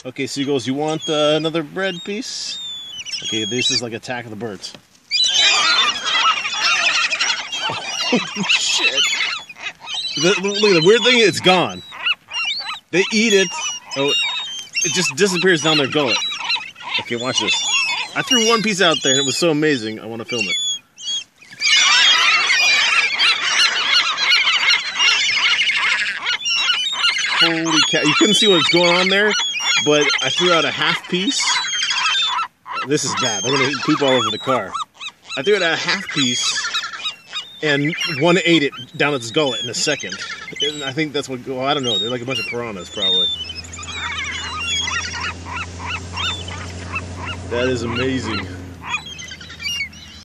Okay, Seagulls, you want another bread piece? Okay, this is like Attack of the Birds. Holy shit! Look, the weird thing is it's gone. They eat it. Oh, it just disappears down their gullet. Okay, watch this. I threw one piece out there and it was so amazing, I want to film it. Holy cow. You couldn't see what's going on there, but I threw out a half piece. This is bad. They're going to poop all over the car. I threw out a half piece, and one ate it down its gullet in a second. And I think that's what... Well, I don't know. They're like a bunch of piranhas, probably. That is amazing.